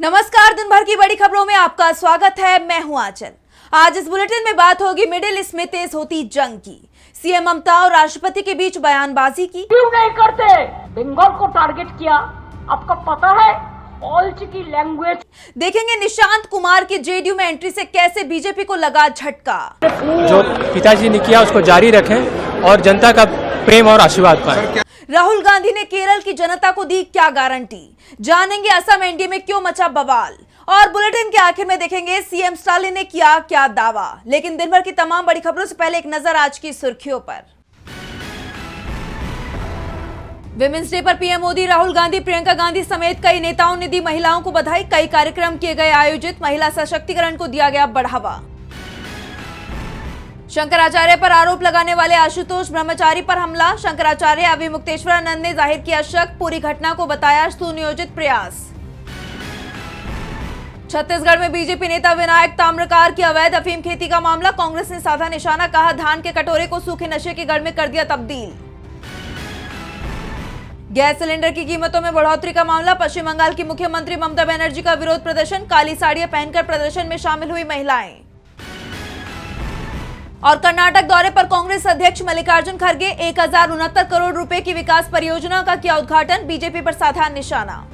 नमस्कार, दिन भर की बड़ी खबरों में आपका स्वागत है। मैं हूं आंचल। आज इस बुलेटिन में बात होगी मिडिल ईस्ट में तेज होती जंग की, सीएम ममता और राष्ट्रपति के बीच बयानबाजी की। क्यों नहीं करते? बंगाल को टारगेट किया, आपको पता है ऑल्च की लैंग्वेज। देखेंगे निशांत कुमार की जेडीयू में एंट्री से कैसे बीजेपी को लगा झटका। जो पिताजी ने किया उसको जारी रखें और जनता का प्रेम और आशीर्वाद पाएं। राहुल गांधी ने केरल की जनता को दी क्या गारंटी, जानेंगे असम एनडीए में क्यों मचा बवाल। और बुलेटिन के आखिर में देखेंगे सीएम स्टालिन ने किया क्या दावा। लेकिन दिन भर की तमाम बड़ी खबरों से पहले एक नजर आज की सुर्खियों पर। विमेंस डे पर पीएम मोदी, राहुल गांधी, प्रियंका गांधी समेत कई नेताओं ने दी महिलाओं को बधाई। कई कार्यक्रम किए गए आयोजित, महिला सशक्तिकरण को दिया गया बढ़ावा। शंकराचार्य पर आरोप लगाने वाले आशुतोष ब्रह्मचारी पर हमला। शंकराचार्य अविमुक्तेश्वरानंद ने जाहिर किया शक, पूरी घटना को बताया सुनियोजित प्रयास। छत्तीसगढ़ में बीजेपी नेता विनायक ताम्रकार की अवैध अफीम खेती का मामला, कांग्रेस ने साधा निशाना, कहा धान के कटोरे को सूखे नशे के गढ़ में कर दिया तब्दील। गैस सिलेंडर की कीमतों में बढ़ोतरी का मामला, पश्चिम बंगाल की मुख्यमंत्री ममता बनर्जी का विरोध प्रदर्शन, काली साड़ियां पहनकर प्रदर्शन में शामिल हुई महिलाएं। और कर्नाटक दौरे पर कांग्रेस अध्यक्ष मल्लिकार्जुन खड़गे, 1069 करोड़ रुपए की विकास परियोजना का किया उद्घाटन, बीजेपी पर साधा निशाना।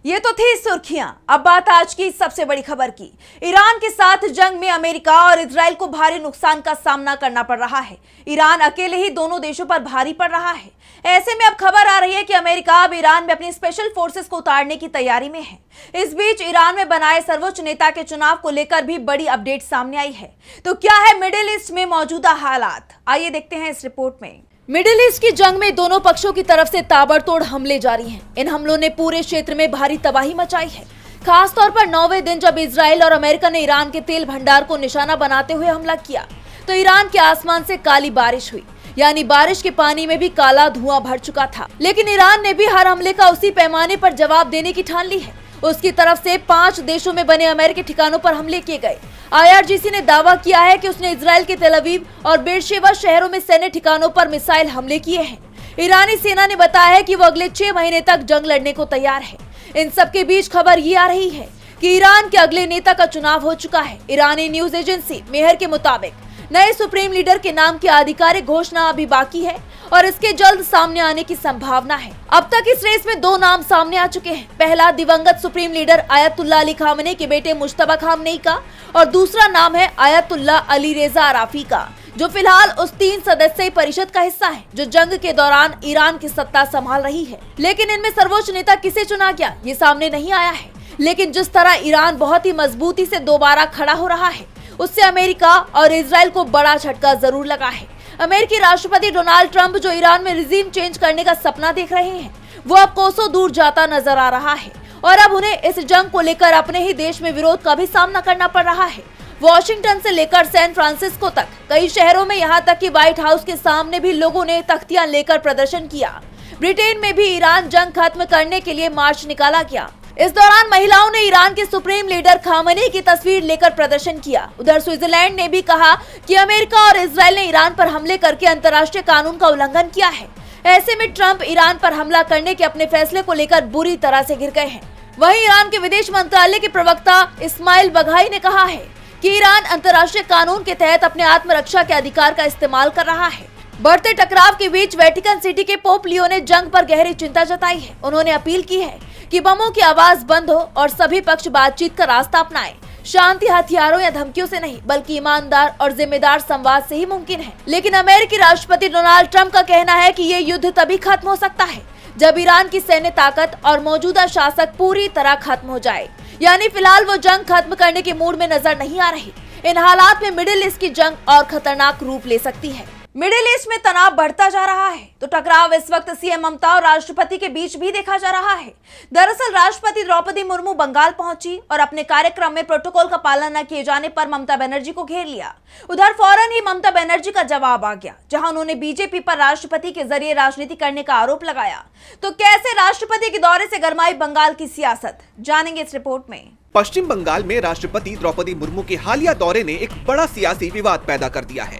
ये तो थी सुर्खियां। अब बात आज की सबसे बड़ी खबर की। ईरान के साथ जंग में अमेरिका और इजराइल को भारी नुकसान का सामना करना पड़ रहा है। ईरान अकेले ही दोनों देशों पर भारी पड़ रहा है। ऐसे में अब खबर आ रही है कि अमेरिका अब ईरान में अपनी स्पेशल फोर्सेस को उतारने की तैयारी में है। इस बीच ईरान में बनाए सर्वोच्च नेता के चुनाव को लेकर भी बड़ी अपडेट सामने आई है। तो क्या है मिडिल ईस्ट में मौजूदा हालात, आइए देखते हैं इस रिपोर्ट में। मिडिल ईस्ट की जंग में दोनों पक्षों की तरफ से ताबड़तोड़ हमले जारी हैं। इन हमलों ने पूरे क्षेत्र में भारी तबाही मचाई है। खासतौर पर 9वें दिन जब इजराइल और अमेरिका ने ईरान के तेल भंडार को निशाना बनाते हुए हमला किया तो ईरान के आसमान से काली बारिश हुई, यानी बारिश के पानी में भी काला धुआं भर चुका था। लेकिन ईरान ने भी हर हमले का उसी पैमाने पर जवाब देने की ठान ली है। उसकी तरफ से 5 देशों में बने अमेरिकी ठिकानों पर हमले किए गए। IRGC ने दावा किया है कि उसने इजराइल के तेल अवीव और बेरशेबा शहरों में सैन्य ठिकानों पर मिसाइल हमले किए हैं। ईरानी सेना ने बताया है कि वो अगले 6 महीने तक जंग लड़ने को तैयार है। इन सब के बीच खबर ये आ रही है कि ईरान के अगले नेता का चुनाव हो चुका है। ईरानी न्यूज एजेंसी मेहर के मुताबिक नए सुप्रीम लीडर के नाम की आधिकारिक घोषणा अभी बाकी है और इसके जल्द सामने आने की संभावना है। अब तक इस रेस में 2 नाम सामने आ चुके हैं। पहला दिवंगत supreme leader ayatollah Ali Khamenei के बेटे मुश्तबा खामनेई का और दूसरा नाम है आयतुल्ला अली रेजा अराफी का, जो फिलहाल उस 3 सदस्यीय परिषद का हिस्सा है जो जंग के दौरान ईरान की सत्ता संभाल रही है। लेकिन इनमें सर्वोच्च नेता किसे चुना गया ये सामने नहीं आया है। लेकिन जिस तरह ईरान बहुत ही मजबूती से दोबारा खड़ा हो रहा है उससे अमेरिका और इजराइल को बड़ा झटका जरूर लगा है। अमेरिकी राष्ट्रपति डोनाल्ड ट्रंप जो ईरान में रिजीम चेंज करने का सपना देख रहे हैं वो अब कोसों दूर जाता नजर आ रहा है और अब उन्हें इस जंग को लेकर अपने ही देश में विरोध का भी सामना करना पड़ रहा है। वॉशिंगटन से लेकर सैन फ्रांसिस्को तक कई शहरों में, यहाँ तक कि व्हाइट हाउस के सामने भी लोगों ने तख्तियां लेकर प्रदर्शन किया। ब्रिटेन में भी ईरान जंग खत्म करने के लिए मार्च निकाला गया। इस दौरान महिलाओं ने ईरान के सुप्रीम लीडर खामनेई की तस्वीर लेकर प्रदर्शन किया। उधर स्विट्जरलैंड ने भी कहा कि अमेरिका और इजराइल ने ईरान पर हमले करके अंतर्राष्ट्रीय कानून का उल्लंघन किया है। ऐसे में ट्रंप ईरान पर हमला करने के अपने फैसले को लेकर बुरी तरह से घिर गए हैं। वहीं ईरान के विदेश मंत्रालय के प्रवक्ता इस्माइल बघाई ने कहा है कि ईरान अंतर्राष्ट्रीय कानून के तहत अपने आत्मरक्षा के अधिकार का इस्तेमाल कर रहा है। बढ़ते टकराव के बीच वेटिकन सिटी के पोप लियो ने जंग पर गहरी चिंता जताई है। उन्होंने अपील की है कि बमों की आवाज बंद हो और सभी पक्ष बातचीत का रास्ता अपनाएं। शांति हथियारों या धमकियों से नहीं बल्कि ईमानदार और जिम्मेदार संवाद से ही मुमकिन है। लेकिन अमेरिकी राष्ट्रपति डोनाल्ड ट्रंप का कहना है कि ये युद्ध तभी खत्म हो सकता है जब ईरान की सैन्य ताकत और मौजूदा शासक पूरी तरह खत्म हो जाए। यानी फिलहाल वो जंग खत्म करने के मूड में नजर नहीं आ रही। इन हालात में मिडिल ईस्ट की जंग और खतरनाक रूप ले सकती है। मिडिल ईस्ट में तनाव बढ़ता जा रहा है तो टकराव इस वक्त सीएम ममता और राष्ट्रपति के बीच भी देखा जा रहा है। दरअसल राष्ट्रपति द्रौपदी मुर्मू बंगाल पहुंची और अपने कार्यक्रम में प्रोटोकॉल का पालन न किए जाने पर ममता बनर्जी को घेर लिया। उधर फौरन ही ममता बनर्जी का जवाब आ गया, जहां उन्होंने बीजेपी पर राष्ट्रपति के जरिए राजनीति करने का आरोप लगाया। तो कैसे राष्ट्रपति के दौरे से गरमाई बंगाल की सियासत, जानेंगे इस रिपोर्ट में। पश्चिम बंगाल में राष्ट्रपति द्रौपदी मुर्मू के हालिया दौरे ने एक बड़ा सियासी विवाद पैदा कर दिया है।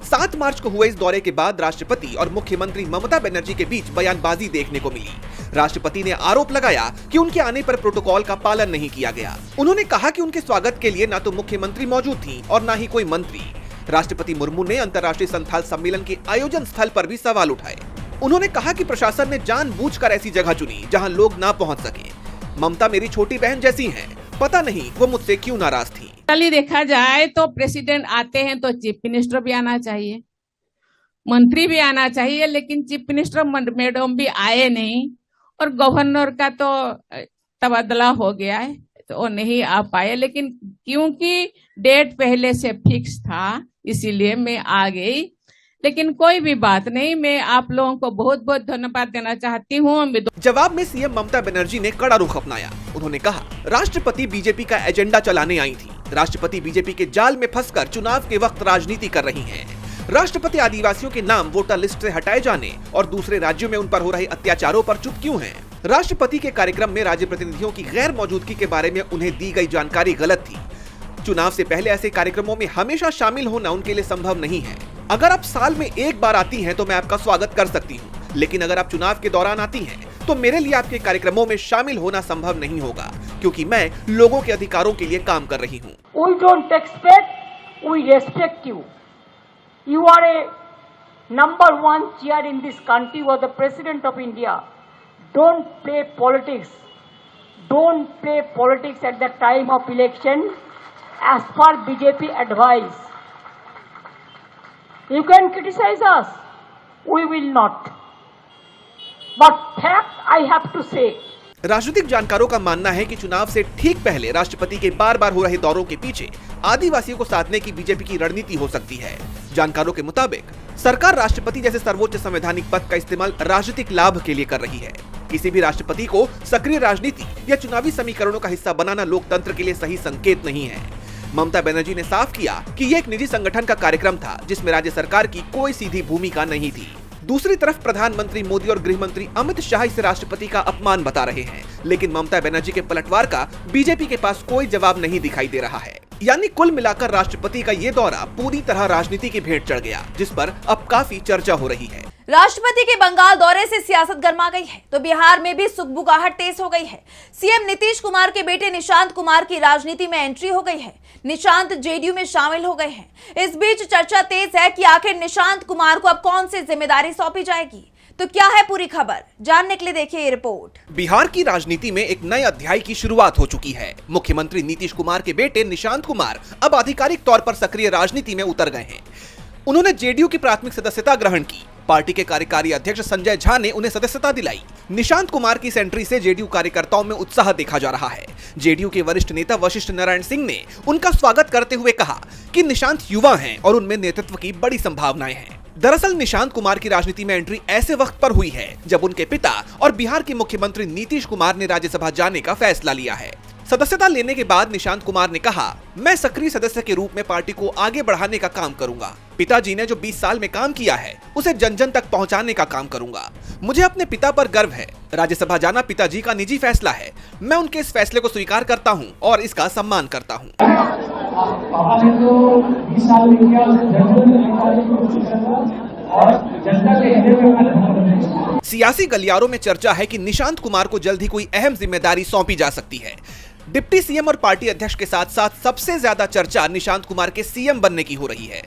7 मार्च को हुए इस दौरे के बाद राष्ट्रपति और मुख्यमंत्री ममता बनर्जी के बीच बयानबाजी देखने को मिली। राष्ट्रपति ने आरोप लगाया कि उनके आने पर प्रोटोकॉल का पालन नहीं किया गया। उन्होंने कहा कि उनके स्वागत के लिए न तो मुख्यमंत्री मौजूद थी और न ही कोई मंत्री। राष्ट्रपति मुर्मू ने अंतर्राष्ट्रीय संथाल सम्मेलन के आयोजन स्थल पर भी सवाल उठाए। उन्होंने कहा कि प्रशासन ने जानबूझकर ऐसी जगह चुनी जहां लोग ना पहुंच सके। ममता मेरी छोटी बहन जैसी हैं, पता नहीं वो मुझसे क्यों नाराज थी। चलिए देखा जाए तो प्रेसिडेंट आते हैं तो चीफ मिनिस्टर भी आना चाहिए, मंत्री भी आना चाहिए, लेकिन चीफ मिनिस्टर मैडम भी आए नहीं और गवर्नर का तो तबादला हो गया है तो वो नहीं आ पाए। लेकिन क्योंकि डेट पहले से फिक्स था इसीलिए मैं आ गई। लेकिन कोई भी बात नहीं, मैं आप लोगों को बहुत बहुत धन्यवाद देना चाहती हूँ। जवाब में सीएम ममता बनर्जी ने कड़ा रुख अपनाया। उन्होंने कहा, राष्ट्रपति बीजेपी का एजेंडा चलाने आई थी। राष्ट्रपति बीजेपी के जाल में फंसकर चुनाव के वक्त राजनीति कर रही हैं। राष्ट्रपति आदिवासियों के नाम वोटर लिस्ट से हटाए जाने और दूसरे राज्यों में उन पर हो रहे अत्याचारों पर चुप क्यों हैं? राष्ट्रपति के कार्यक्रम में राज्य प्रतिनिधियों की गैर मौजूदगी के बारे में उन्हें दी गई जानकारी गलत थी। चुनाव से पहले ऐसे कार्यक्रमों में हमेशा शामिल होना उनके लिए संभव नहीं है। अगर आप साल में एक बार आती हैं तो मैं आपका स्वागत कर सकती हूँ, लेकिन अगर आप चुनाव के दौरान आती हैं तो मेरे लिए आपके कार्यक्रमों में शामिल होना संभव नहीं होगा, क्योंकि मैं लोगों के अधिकारों के लिए काम कर रही हूँ। We don't expect, we respect you. You are a number one chair in this country. You are the president of India. Don't play politics. Don't play politics at the time of election as per BJP advice. You can criticize us. We will not. But fact I have to say. राजनीतिक जानकारों का मानना है कि चुनाव से ठीक पहले राष्ट्रपति के बार बार हो रहे दौरों के पीछे आदिवासियों को साधने की बीजेपी की रणनीति हो सकती है। जानकारों के मुताबिक सरकार राष्ट्रपति जैसे सर्वोच्च संवैधानिक पद का इस्तेमाल राजनीतिक लाभ के लिए कर रही है। किसी भी राष्ट्रपति को सक्रिय राजनीति या चुनावी समीकरणों का हिस्सा बनाना लोकतंत्र के लिए सही संकेत नहीं है। ममता बनर्जी ने साफ किया कि ये एक निजी संगठन का कार्यक्रम था जिसमें राज्य सरकार की कोई सीधी भूमिका नहीं थी। दूसरी तरफ प्रधानमंत्री मोदी और गृह मंत्री अमित शाह इसे राष्ट्रपति का अपमान बता रहे हैं, लेकिन ममता बनर्जी के पलटवार का बीजेपी के पास कोई जवाब नहीं दिखाई दे रहा है। यानी कुल मिलाकर राष्ट्रपति का ये दौरा पूरी तरह राजनीति की भेंट चढ़ गया, जिस पर अब काफी चर्चा हो रही है। राष्ट्रपति के बंगाल दौरे से सियासत गर्मा गई है तो बिहार में भी सुगबुगाहट तेज हो गई है। सीएम नीतीश कुमार के बेटे निशांत कुमार की राजनीति में एंट्री हो गई है। निशांत जेडीयू में शामिल हो गए हैं। इस बीच चर्चा तेज है कि आखिर निशांत कुमार को अब कौन सी जिम्मेदारी सौंपी जाएगी। तो क्या है पूरी खबर, जानने के लिए देखिए ये रिपोर्ट। बिहार की राजनीति में एक नए अध्याय की शुरुआत हो चुकी है। मुख्यमंत्री नीतीश कुमार के बेटे निशांत कुमार अब आधिकारिक तौर पर सक्रिय राजनीति में उतर गए हैं। उन्होंने जेडीयू की प्राथमिक सदस्यता ग्रहण की। पार्टी के कार्यकारी अध्यक्ष संजय झा ने उन्हें सदस्यता दिलाई। निशांत कुमार की इस एंट्री से जेडीयू कार्यकर्ताओं में उत्साह देखा जा रहा है। जेडीयू के वरिष्ठ नेता वशिष्ठ नारायण सिंह ने उनका स्वागत करते हुए कहा कि निशांत युवा हैं और उनमें नेतृत्व की बड़ी संभावनाएं हैं। दरअसल निशांत कुमार की राजनीति में एंट्री ऐसे वक्त पर हुई है जब उनके पिता और बिहार के मुख्यमंत्री नीतीश कुमार ने राज्यसभा जाने का फैसला लिया है। सदस्यता लेने के बाद निशांत कुमार ने कहा, मैं सक्रिय सदस्य के रूप में पार्टी को आगे बढ़ाने का काम करूंगा। पिताजी ने जो 20 साल में काम किया है उसे जन जन तक पहुंचाने का काम करूंगा। मुझे अपने पिता पर गर्व है। राज्यसभा जाना पिताजी का निजी फैसला है। मैं उनके इस फैसले को स्वीकार करता हूं और इसका सम्मान करता हूं। सियासी गलियारों में चर्चा है कि निशांत कुमार को जल्द ही कोई अहम जिम्मेदारी सौंपी जा सकती है। डिप्टी सीएम और पार्टी अध्यक्ष के साथ साथ सबसे ज्यादा चर्चा निशांत कुमार के सीएम बनने की हो रही है,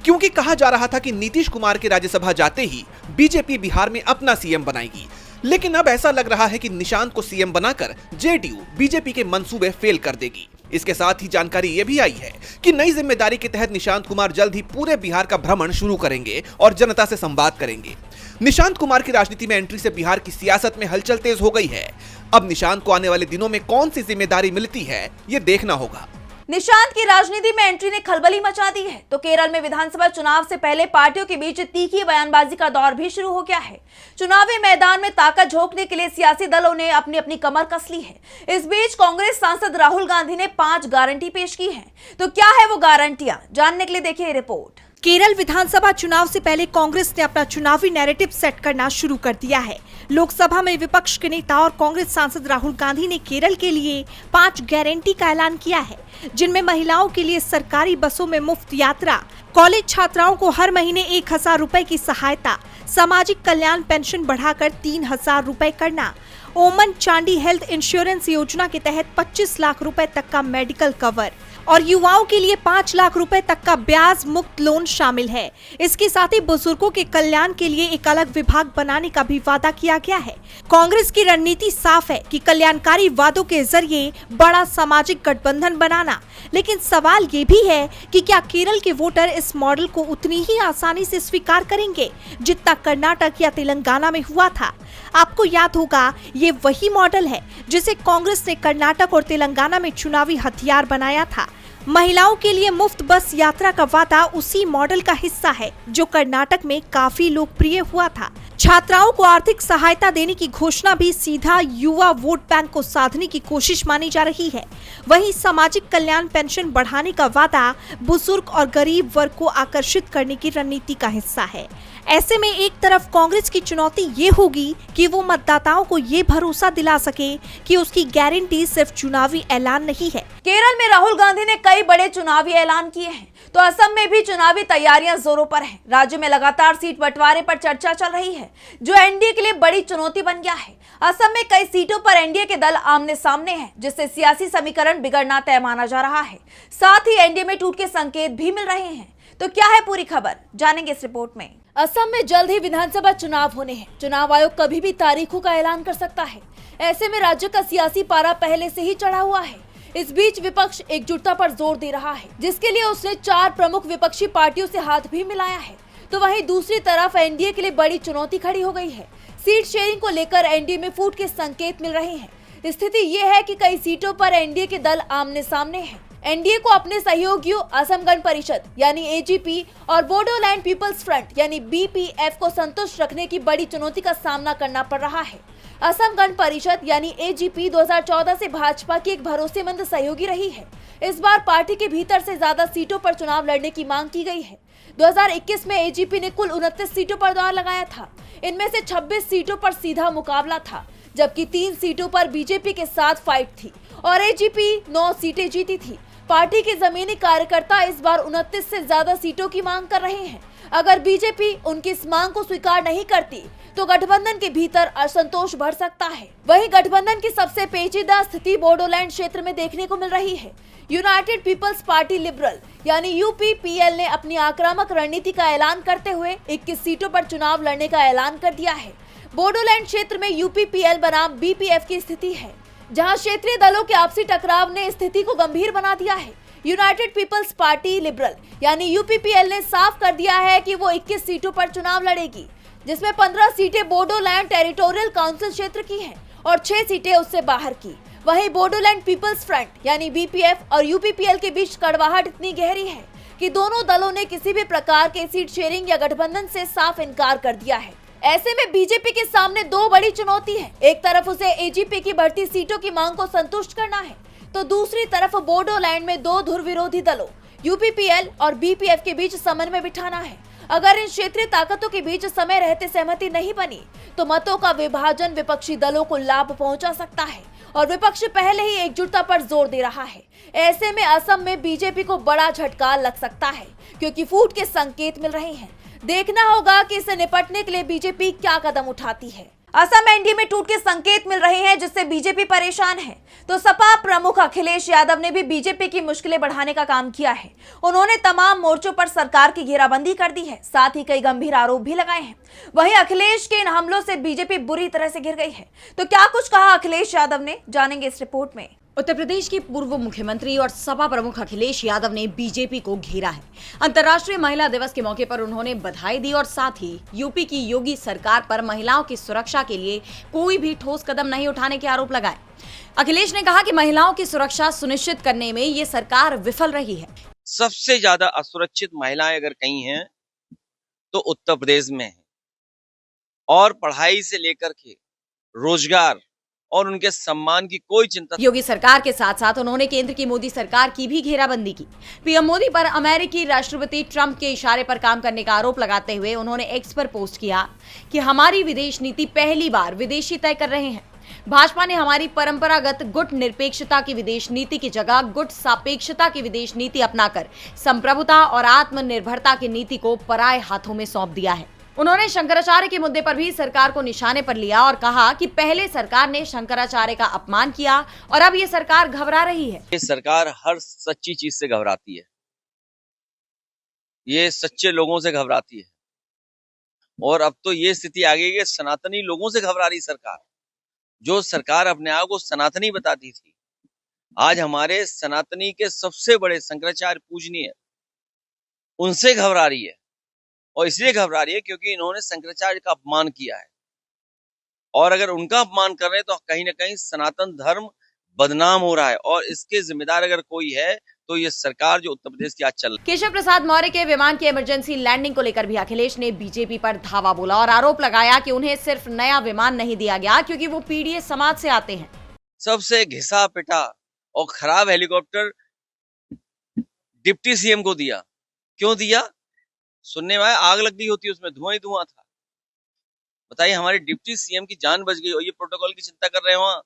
क्योंकि कहा जा रहा था कि नीतीश कुमार के राज्यसभा जाते ही बीजेपी बिहार में अपना सीएम बनाएगी। लेकिन अब ऐसा लग रहा है कि निशांत को सीएम बनाकर जेडीयू बीजेपी के मंसूबे फेल कर देगी। इसके साथ ही जानकारी ये भी आई है कि नई जिम्मेदारी के तहत निशांत कुमार जल्द ही पूरे बिहार का भ्रमण शुरू करेंगे और जनता से संवाद करेंगे। निशांत कुमार की राजनीति में एंट्री से बिहार की सियासत में हलचल तेज हो गई है। अब निशांत को आने वाले दिनों में कौन सी जिम्मेदारी मिलती है, ये देखना होगा। निशांत की राजनीति में एंट्री ने खलबली मचा दी है तो केरल में विधानसभा चुनाव से पहले पार्टियों के बीच तीखी बयानबाजी का दौर भी शुरू हो गया है। चुनावी मैदान में ताकत झोंकने के लिए सियासी दलों ने अपनी अपनी कमर कस ली है। इस बीच कांग्रेस सांसद राहुल गांधी ने 5 गारंटी पेश की हैं। तो क्या है वो गारंटियां, जानने के लिए देखिए रिपोर्ट। केरल विधानसभा चुनाव से पहले कांग्रेस ने अपना चुनावी नैरेटिव सेट करना शुरू कर दिया है। लोकसभा में विपक्ष के नेता और कांग्रेस सांसद राहुल गांधी ने केरल के लिए 5 गारंटी का ऐलान किया है, जिनमें महिलाओं के लिए सरकारी बसों में मुफ्त यात्रा, कॉलेज छात्राओं को हर महीने 1,000 रुपए की सहायता, सामाजिक कल्याण पेंशन बढ़ाकर 3,000 रुपए करना, ओमन चांडी हेल्थ इंश्योरेंस योजना के तहत 25 लाख रुपए तक का मेडिकल कवर और युवाओं के लिए 5 लाख रुपए तक का ब्याज मुक्त लोन शामिल है। इसके साथ ही बुजुर्गों के कल्याण के लिए एक अलग विभाग बनाने का भी वादा किया गया है। कांग्रेस की रणनीति साफ है कि कल्याणकारी वादों के जरिए बड़ा सामाजिक गठबंधन बनाना, लेकिन सवाल ये भी है कि क्या केरल के वोटर इस मॉडल को उतनी ही आसानी से स्वीकार करेंगे जितना कर्नाटक या तेलंगाना में हुआ था। आपको याद होगा, ये वही मॉडल है जिसे कांग्रेस ने कर्नाटक और तेलंगाना में चुनावी हथियार बनाया था। महिलाओं के लिए मुफ्त बस यात्रा का वादा उसी मॉडल का हिस्सा है जो कर्नाटक में काफी लोकप्रिय हुआ था। छात्राओं को आर्थिक सहायता देने की घोषणा भी सीधा युवा वोट बैंक को साधने की कोशिश मानी जा रही है। वहीं सामाजिक कल्याण पेंशन बढ़ाने का वादा बुजुर्ग और गरीब वर्ग को आकर्षित करने की रणनीति का हिस्सा है। ऐसे में एक तरफ कांग्रेस की चुनौती ये होगी कि वो मतदाताओं को ये भरोसा दिला सके कि उसकी गारंटी सिर्फ चुनावी ऐलान नहीं है। केरल में राहुल गांधी ने कई बड़े चुनावी ऐलान किए हैं, तो असम में भी चुनावी तैयारियां जोरों पर हैं। राज्य में लगातार सीट बंटवारे पर चर्चा चल रही है, जो एनडीए के लिए बड़ी चुनौती बन गया है। असम में कई सीटों पर एनडीए के दल आमने सामने हैं, जिससे सियासी समीकरण बिगड़ना तय माना जा रहा है। साथ ही एनडीए में टूट के संकेत भी मिल रहे हैं। तो क्या है पूरी खबर, जानेंगे इस रिपोर्ट में। असम में जल्द ही विधानसभा चुनाव होने हैं। चुनाव आयोग कभी भी तारीखों का ऐलान कर सकता है। ऐसे में राज्य का सियासी पारा पहले से ही चढ़ा हुआ है। इस बीच विपक्ष एकजुटता पर जोर दे रहा है, जिसके लिए उसने 4 प्रमुख विपक्षी पार्टियों से हाथ भी मिलाया है। तो वहीं दूसरी तरफ एनडीए के लिए बड़ी चुनौती खड़ी हो गई है। सीट शेयरिंग को लेकर एनडीए में फूट के संकेत मिल रहे हैं। स्थिति ये है कि कई सीटों पर एनडीए के दल आमने सामने हैं। एनडीए को अपने सहयोगियों असम गण परिषद यानी एजीपी और बोडोलैंड पीपल्स फ्रंट यानी बीपीएफ को संतुष्ट रखने की बड़ी चुनौती का सामना करना पड़ रहा है। असम गण परिषद यानी एजीपी 2014 से भाजपा की एक भरोसेमंद सहयोगी रही है। इस बार पार्टी के भीतर से ज्यादा सीटों पर चुनाव लड़ने की मांग की गई है। 2021 में एजीपी ने कुल 29 सीटों पर दांव लगाया था। इनमें से 26 सीटों पर सीधा मुकाबला था, जबकि 3 सीटों पर बीजेपी के साथ फाइट थी और एजीपी 9 सीटें जीती थी। पार्टी के जमीनी कार्यकर्ता इस बार 29 से ज्यादा सीटों की मांग कर रहे हैं। अगर बीजेपी उनकी इस मांग को स्वीकार नहीं करती तो गठबंधन के भीतर असंतोष बढ़ सकता है। वहीं गठबंधन की सबसे पेचीदा स्थिति बोडोलैंड क्षेत्र में देखने को मिल रही है। यूनाइटेड पीपल्स पार्टी लिबरल यानी यूपीपीएल ने अपनी आक्रामक रणनीति का ऐलान करते हुए 21 सीटों पर चुनाव लड़ने का ऐलान कर दिया है। बोडोलैंड क्षेत्र में यूपीपीएल बनाम बीपीएफ की स्थिति है, जहां क्षेत्रीय दलों के आपसी टकराव ने स्थिति को गंभीर बना दिया है। यूनाइटेड पीपल्स पार्टी लिबरल यानी यूपीपीएल ने साफ कर दिया है कि वो 21 सीटों पर चुनाव लड़ेगी, जिसमें 15 सीटें बोडोलैंड टेरिटोरियल काउंसिल क्षेत्र की हैं और 6 सीटें उससे बाहर की। वहीं बोडोलैंड पीपल्स फ्रंट यानी बीपीएफ और यूपीपीएल के बीच कड़वाहट इतनी गहरी है कि दोनों दलों ने किसी भी प्रकार के सीट शेयरिंग या गठबंधन से साफ इनकार कर दिया है। ऐसे में बीजेपी के सामने 2 बड़ी चुनौती है। एक तरफ उसे एजीपी की बढ़ती सीटों की मांग को संतुष्ट करना है, तो दूसरी तरफ बोडोलैंड में 2 ध्रुव विरोधी दलों यूपीपीएल और बीपीएफ के बीच समन्वय बिठाना है। अगर इन क्षेत्रीय ताकतों के बीच समय रहते सहमति नहीं बनी तो मतों का विभाजन विपक्षी दलों को लाभ पहुंचा सकता है और विपक्ष पहले ही एकजुटता पर जोर दे रहा है। ऐसे में असम में बीजेपी को बड़ा झटका लग सकता है, क्योंकि फूट के संकेत मिल रहे हैं। देखना होगा कि इससे निपटने के लिए बीजेपी क्या कदम उठाती है। असम एनडीए में टूट के संकेत मिल रहे हैं, जिससे बीजेपी परेशान है। तो सपा प्रमुख अखिलेश यादव ने भी बीजेपी की मुश्किलें बढ़ाने का काम किया है। उन्होंने तमाम मोर्चों पर सरकार की घेराबंदी कर दी है, साथ ही कई गंभीर आरोप भी लगाए हैं। वहीं अखिलेश के इन हमलों से बीजेपी बुरी तरह से घिर गई है। तो क्या कुछ कहा अखिलेश यादव ने, जानेंगे इस रिपोर्ट में। उत्तर प्रदेश के पूर्व मुख्यमंत्री और सपा प्रमुख अखिलेश यादव ने बीजेपी को घेरा है। अंतर्राष्ट्रीय महिला दिवस के मौके पर उन्होंने बधाई दी और साथ ही यूपी की योगी सरकार पर महिलाओं की सुरक्षा के लिए कोई भी ठोस कदम नहीं उठाने के आरोप लगाए। अखिलेश ने कहा कि महिलाओं की सुरक्षा सुनिश्चित करने में ये सरकार विफल रही है। सबसे ज्यादा असुरक्षित महिलाएं अगर कहीं हैं तो उत्तर प्रदेश में है, और पढ़ाई से लेकर के रोजगार और उनके सम्मान की कोई चिंता। योगी सरकार के साथ साथ उन्होंने केंद्र की मोदी सरकार की भी घेराबंदी की। पीएम मोदी पर अमेरिकी राष्ट्रपति ट्रंप के इशारे पर काम करने का आरोप लगाते हुए उन्होंने एक्स पर पोस्ट किया कि हमारी विदेश नीति पहली बार विदेशी तय कर रहे हैं। भाजपा ने हमारी परंपरागत गुट निरपेक्षता की विदेश नीति की जगह गुट सापेक्षता की विदेश नीति अपनाकर संप्रभुता और आत्मनिर्भरता की नीति को पराये हाथों में सौंप दिया है। उन्होंने शंकराचार्य के मुद्दे पर भी सरकार को निशाने पर लिया और कहा कि पहले सरकार ने शंकराचार्य का अपमान किया और अब ये सरकार घबरा रही है। ये सरकार हर सच्ची चीज से घबराती है, ये सच्चे लोगों से घबराती है और अब तो ये स्थिति आ गई कि सनातनी लोगों से घबरा रही सरकार। जो सरकार अपने आप को सनातनी बताती थी, आज हमारे सनातनी के सबसे बड़े शंकराचार्य पूजनीय उनसे घबरा रही है। और इसलिए घबरा रही है क्योंकि इन्होंने शंकराचार्य का अपमान किया है और अगर उनका अपमान कर रहे हैं तो कहीं ना कहीं सनातन धर्म बदनाम हो रहा है और इसके जिम्मेदार अगर कोई है तो ये सरकार जो उत्तर प्रदेश की आज चल रही है। केशव प्रसाद मौर्य के विमान की इमरजेंसी लैंडिंग को लेकर भी अखिलेश ने बीजेपी पर धावा बोला और आरोप लगाया कि उन्हें सिर्फ नया विमान नहीं दिया गया क्योंकि वो पीडीए समाज से आते हैं। सबसे घिसा पिटा और खराब हेलीकॉप्टर डिप्टी सीएम को दिया। क्यों दिया? सुनने में आग लग गई होती, उसमें धुआं ही धुआं था। बताइए, हमारे डिप्टी सीएम की जान बच गई और ये प्रोटोकॉल की चिंता कर रहे हैं वहां।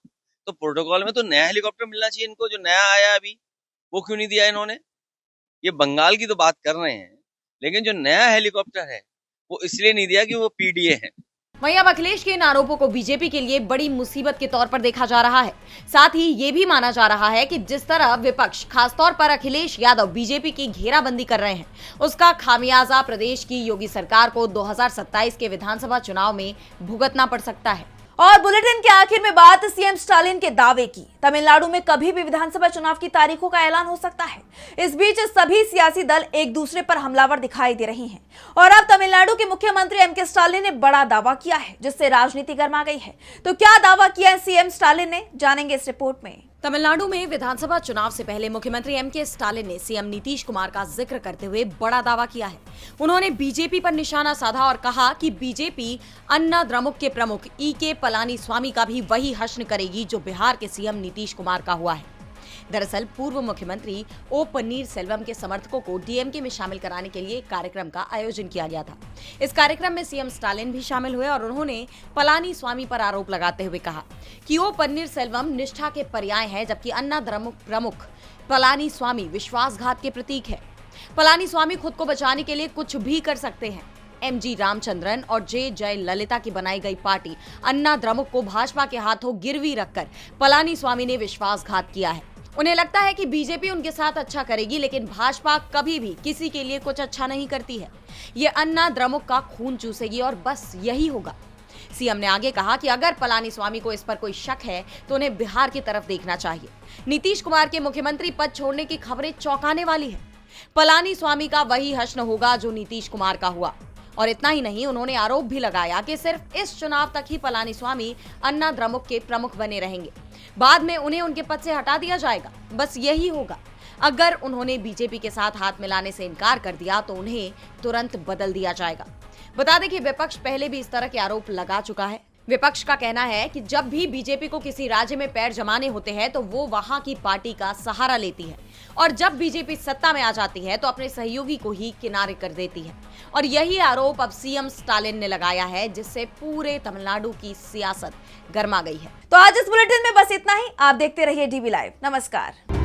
तो प्रोटोकॉल में तो नया हेलीकॉप्टर मिलना चाहिए इनको, जो नया आया अभी वो क्यों नहीं दिया इन्होंने? ये बंगाल की तो बात कर रहे हैं, लेकिन जो नया हेलीकॉप्टर है वो इसलिए नहीं दिया कि वो पीडीए है। वहीं अब अखिलेश के इन आरोपों को बीजेपी के लिए बड़ी मुसीबत के तौर पर देखा जा रहा है। साथ ही ये भी माना जा रहा है कि जिस तरह विपक्ष खासतौर पर अखिलेश यादव बीजेपी की घेराबंदी कर रहे हैं, उसका खामियाजा प्रदेश की योगी सरकार को 2027 के विधानसभा चुनाव में भुगतना पड़ सकता है। और बुलेटिन के आखिर में बात सीएम स्टालिन के दावे की। तमिलनाडु में कभी भी विधानसभा चुनाव की तारीखों का ऐलान हो सकता है। इस बीच सभी सियासी दल एक दूसरे पर हमलावर दिखाई दे रही हैं और अब तमिलनाडु के मुख्यमंत्री एम के स्टालिन ने बड़ा दावा किया है जिससे राजनीति गर्मा गई है। तो क्या दावा किया है सीएम स्टालिन ने, जानेंगे इस रिपोर्ट में। तमिलनाडु में विधानसभा चुनाव से पहले मुख्यमंत्री एम के स्टालिन ने सीएम नीतीश कुमार का जिक्र करते हुए बड़ा दावा किया है। उन्होंने बीजेपी पर निशाना साधा और कहा कि बीजेपी अन्ना द्रमुक के प्रमुख ई.के. पलानीस्वामी का भी वही हश्न करेगी जो बिहार के सीएम नीतीश कुमार का हुआ है। दरअसल पूर्व मुख्यमंत्री ओ पन्नीरसेल्वम के समर्थकों को डीएमके में शामिल कराने के लिए कार्यक्रम का आयोजन किया गया था। इस कार्यक्रम में सीएम स्टालिन भी शामिल हुए और उन्होंने पलानीस्वामी पर आरोप लगाते हुए कहा कि ओ पन्नीरसेल्वम निष्ठा के पर्याय है, जबकि अन्ना द्रमुक प्रमुख पलानीस्वामी विश्वासघात के प्रतीक है। पलानीस्वामी खुद को बचाने के लिए कुछ भी कर सकते हैं। एमजी रामचंद्रन और जे जयललिता की बनाई गई पार्टी अन्ना द्रमुक को भाजपा के हाथों गिरवी रखकर पलानीस्वामी ने विश्वासघात किया है। उन्हें लगता है कि बीजेपी उनके साथ अच्छा करेगी, लेकिन भाजपा कभी भी किसी के लिए कुछ अच्छा नहीं करती है। ये अन्ना द्रमुक का खून चूसेगी और बस यही होगा। सीएम ने आगे कहा कि अगर पलानीस्वामी को इस पर कोई शक है तो उन्हें बिहार की तरफ देखना चाहिए। नीतीश कुमार के मुख्यमंत्री पद छोड़ने की खबरें चौंकाने वाली है। पलानीस्वामी का वही हश्न होगा जो नीतीश कुमार का हुआ। और इतना ही नहीं, उन्होंने आरोप भी लगाया कि सिर्फ इस चुनाव तक ही पलानीस्वामी अन्ना द्रमुक के प्रमुख बने रहेंगे, बाद में उन्हें उनके पद से हटा दिया जाएगा। बस यही होगा। अगर उन्होंने बीजेपी के साथ हाथ मिलाने से इनकार कर दिया तो उन्हें तुरंत बदल दिया जाएगा। बता दें कि विपक्ष पहले भी इस तरह के आरोप लगा चुका है। विपक्ष का कहना है कि जब भी बीजेपी को किसी राज्य में पैर जमाने होते हैं तो वो वहां की पार्टी का सहारा लेती है और जब बीजेपी सत्ता में आ जाती है तो अपने सहयोगी को ही किनारे कर देती है। और यही आरोप अब सीएम स्टालिन ने लगाया है, जिससे पूरे तमिलनाडु की सियासत गर्मा गई है। तो आज इस बुलेटिन में बस इतना ही। आप देखते रहिए डीवी लाइव। नमस्कार।